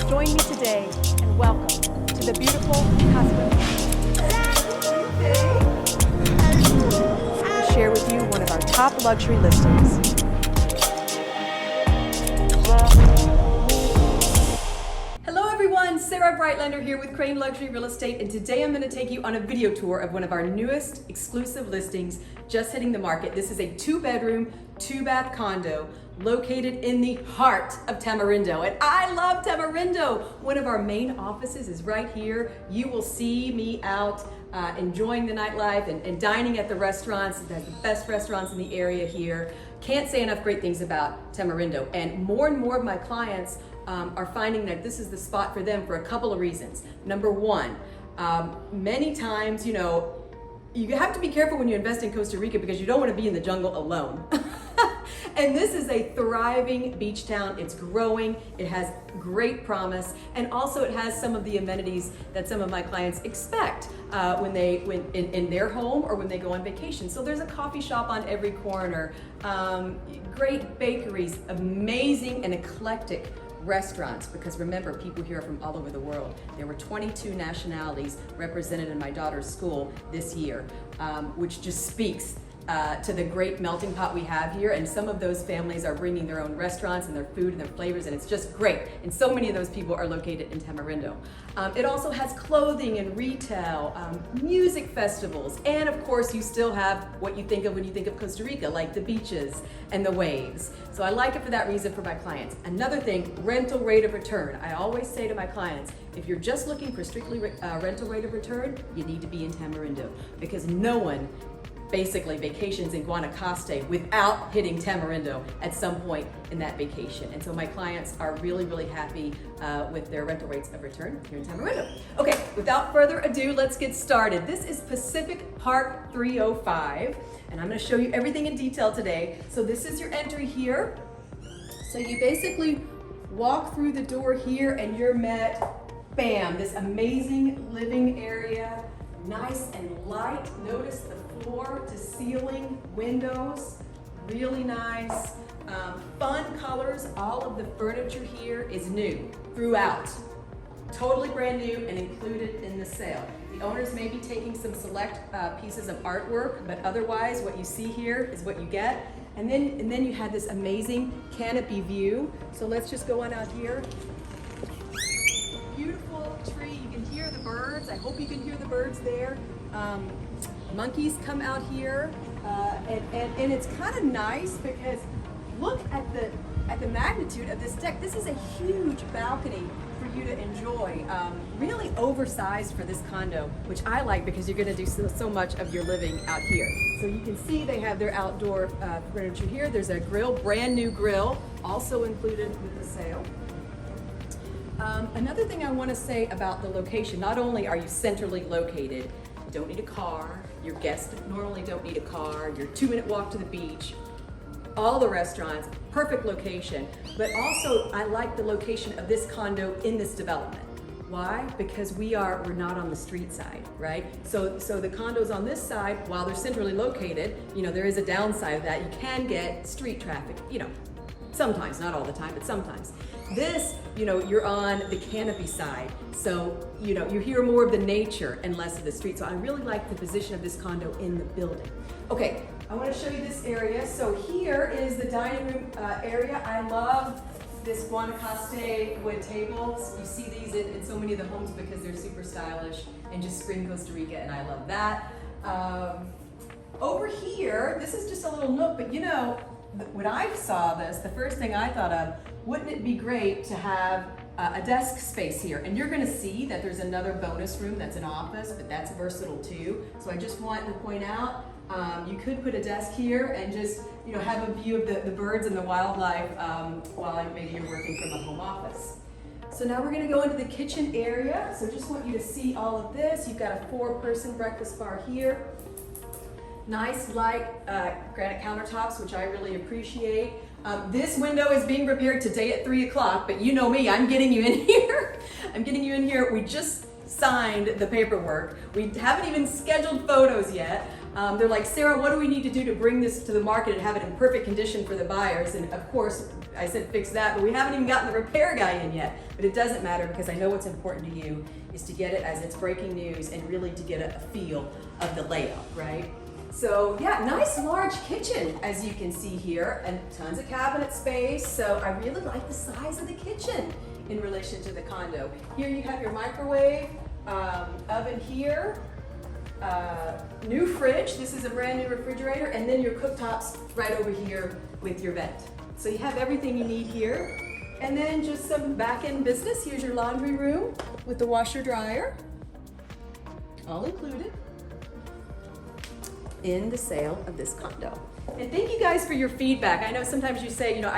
Join me today and welcome to the beautiful Casa to share with you one of our top luxury listings. Hello everyone, Sarah Breitlander here with KRAIN Luxury Real Estate, and today I'm going to take you on a video tour of one of our newest exclusive listings just hitting the market. This is a 2-bedroom, 2-bath condo located in the heart of Tamarindo, and I love Tamarindo. One of our main offices is right here. You will see me out enjoying the nightlife and dining at the restaurants. It has the best restaurants in the area here. Can't say enough great things about Tamarindo, and more of my clients are finding that this is the spot for them for a couple of reasons. Number one, many times, you have to be careful when you invest in Costa Rica because you don't want to be in the jungle alone. And this is a thriving beach town. It's growing, it has great promise, and also it has some of the amenities that some of my clients expect when in their home or when they go on vacation. So there's a coffee shop on every corner, great bakeries, amazing and eclectic restaurants, because remember, people here are from all over the world. There were 22 nationalities represented in my daughter's school this year, which just speaks to the great melting pot we have here, and some of those families are bringing their own restaurants and their food and their flavors, and it's just great. And so many of those people are located in Tamarindo. It also has clothing and retail, music festivals, and of course you still have what you think of when you think of Costa Rica, like the beaches and the waves. So I like it for that reason for my clients. Another thing, rental rate of return. I always say to my clients, if you're just looking for strictly rental rate of return, you need to be in Tamarindo, because no one basically vacations in Guanacaste without hitting Tamarindo at some point in that vacation. And so my clients are really happy with their rental rates of return here in Tamarindo. Okay, without further ado, let's get started. This is Pacific Park 305, and I'm going to show you everything in detail today. So this is your entry here. So you basically walk through the door here and you're met, bam, this amazing living area. Nice and light. Notice the floor to ceiling windows, really nice. Fun colors. All of the furniture here is new throughout. Totally brand new and included in the sale. The owners may be taking some select pieces of artwork, but otherwise what you see here is what you get. And then you had this amazing canopy view. So let's just go on out here. Beautiful tree. You can hear the birds. I hope you can hear the birds there. Monkeys come out here, and it's kind of nice because look at the magnitude of this deck. This is a huge balcony for you to enjoy. Really oversized for this condo, which I like because you're going to do so much of your living out here. So you can see they have their outdoor furniture here. There's a grill, brand new grill, also included with the sale. Another thing I want to say about the location, not only are you centrally located, you don't need a car, your guests normally don't need a car, you're 2-minute walk to the beach, all the restaurants, perfect location, but also I like the location of this condo in this development. Why? Because we're not on the street side, right? So the condos on this side, while they're centrally located, there is a downside of that. You can get street traffic, sometimes, not all the time, but sometimes. This, you're on the canopy side, so you hear more of the nature and less of the street. So I really like the position of this condo in the building. Okay, I want to show you this area. So here is the dining room area. I love this Guanacaste wood tables. You see these in so many of the homes because they're super stylish and just scream Costa Rica, and I love that. Over here, this is just a little nook, but when I saw this, the first thing I thought of, wouldn't it be great to have a desk space here? And you're gonna see that there's another bonus room that's an office, but that's versatile too. So I just want to point out, you could put a desk here and just have a view of the birds and the wildlife while maybe you're working from a home office. So now we're gonna go into the kitchen area. So just want you to see all of this. You've got a 4-person breakfast bar here. Nice light granite countertops, which I really appreciate. This window is being repaired today at 3 o'clock, but you know me, I'm getting you in here. I'm getting you in here. We just signed the paperwork. We haven't even scheduled photos yet. They're like, Sarah, what do we need to do to bring this to the market and have it in perfect condition for the buyers? And of course, I said fix that, but we haven't even gotten the repair guy in yet. But it doesn't matter because I know what's important to you is to get it as it's breaking news and really to get a feel of the layout, right? So yeah, nice large kitchen as you can see here and tons of cabinet space. So I really like the size of the kitchen in relation to the condo. Here you have your microwave, oven here, new fridge. This is a brand new refrigerator, and then your cooktops right over here with your vent. So you have everything you need here. And then just some back-end business. Here's your laundry room with the washer dryer, all included in the sale of this condo. And thank you guys for your feedback. I know sometimes you say, you know,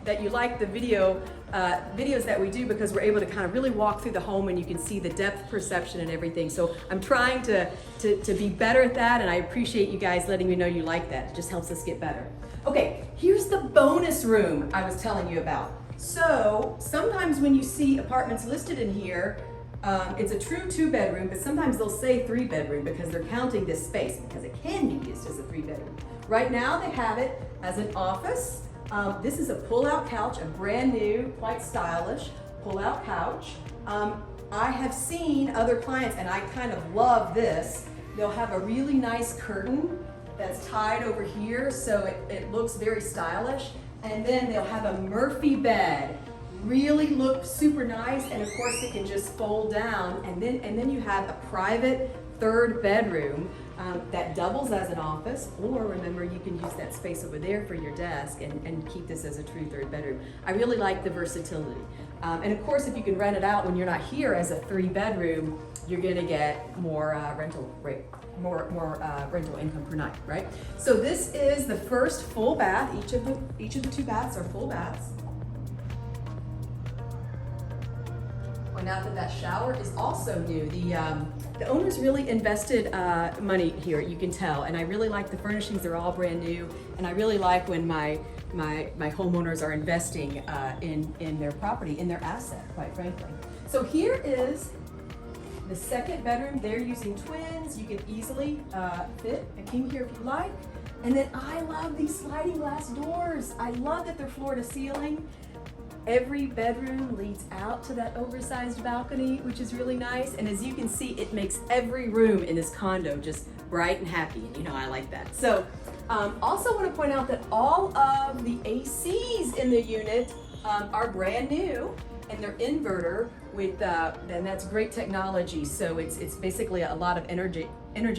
that you like the videos that we do because we're able to kind of really walk through the home and you can see the depth perception and everything. So I'm trying to be better at that, and I appreciate you guys letting me know you like that. It just helps us get better. Okay, here's the bonus room I was telling you about. So sometimes when you see apartments listed in here, it's a true 2-bedroom, but sometimes they'll say 3-bedroom because they're counting this space because it can be used as a 3-bedroom. Right now they have it as an office. This is a pull-out couch, a brand new, quite stylish pull-out couch. I have seen other clients, and I kind of love this. They'll have a really nice curtain that's tied over here, so it looks very stylish. And then they'll have a Murphy bed. Really look super nice, and of course it can just fold down, and then you have a private 3rd bedroom that doubles as an office, or remember you can use that space over there for your desk and keep this as a true 3rd bedroom. I really like the versatility. And of course if you can rent it out when you're not here as a 3-bedroom, you're gonna get more rental income per night, right? So this is the first full bath. Each of the 2 baths are full baths. Point out that shower is also new. The owners really invested money here, you can tell, and I really like the furnishings. They're all brand new, and I really like when my homeowners are investing in their property, in their asset, quite frankly. So here is the 2nd bedroom. They're using twins. You can easily fit a king here if you like. And then I love these sliding glass doors. I love that they're floor to ceiling. Every bedroom leads out to that oversized balcony, which is really nice. And as you can see, it makes every room in this condo just bright and happy. And you know I like that. So also want to point out that all of the ACs in the unit are brand new, and they're inverter with, and that's great technology. So it's basically a lot of energy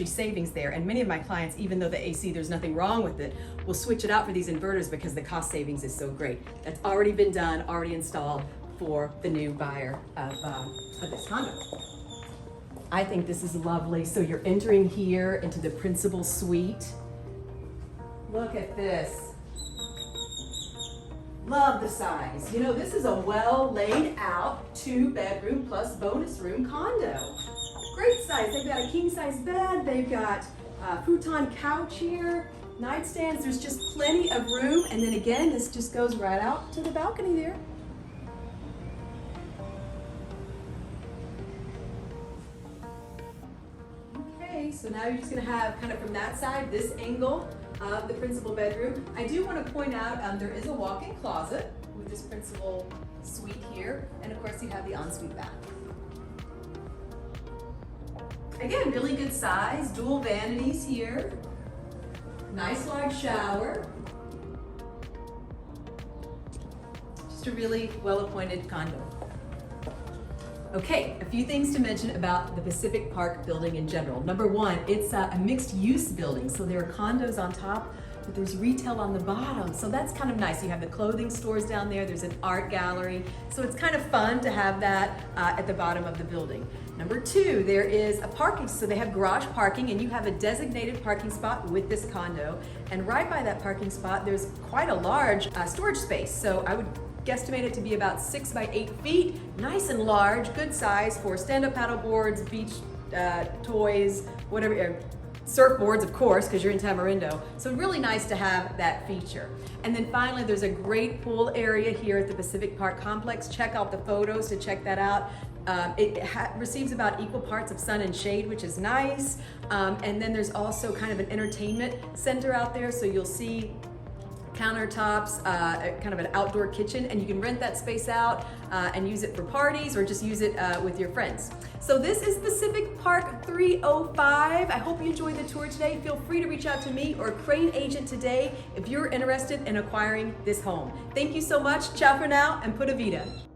savings there. And many of my clients, even though the AC, there's nothing wrong with it, will switch it out for these inverters because the cost savings is so great. That's already been done, already installed for the new buyer of this condo. I think this is lovely. So you're entering here into the principal suite. Look at this. Love the size. You know, this is a well laid out 2-bedroom plus bonus room condo. Great size. They've got a king size bed. They've got a futon couch here, nightstands. There's just plenty of room. And then again, this just goes right out to the balcony there. Okay, so now you're just gonna have kind of from that side, this angle of the principal bedroom. I do want to point out there is a walk-in closet with this principal suite here, and of course you have the ensuite bath. Again, really good size, dual vanities here, nice large shower. Just a really well-appointed condo. Okay, a few things to mention about the Pacific Park building in general. Number one, it's a mixed-use building, so there are condos on top, but there's retail on the bottom, so that's kind of nice. You have the clothing stores down there, there's an art gallery, so it's kind of fun to have that at the bottom of the building. Number two, there is a parking, so they have garage parking, and you have a designated parking spot with this condo, and right by that parking spot, there's quite a large storage space, so I would guesstimate it to be about 6 by 8 feet, nice and large, good size for stand-up paddle boards, beach toys, whatever, surfboards, of course, because you're in Tamarindo. So really nice to have that feature. And then finally, there's a great pool area here at the Pacific Park Complex. Check out the photos to check that out. It receives about equal parts of sun and shade, which is nice. And then there's also kind of an entertainment center out there. So you'll see countertops, kind of an outdoor kitchen, and you can rent that space out and use it for parties or just use it with your friends. So this is Pacific Park 305. I hope you enjoyed the tour today. Feel free to reach out to me or a KRAIN agent today if you're interested in acquiring this home. Thank you so much. Ciao for now and Pura Vida.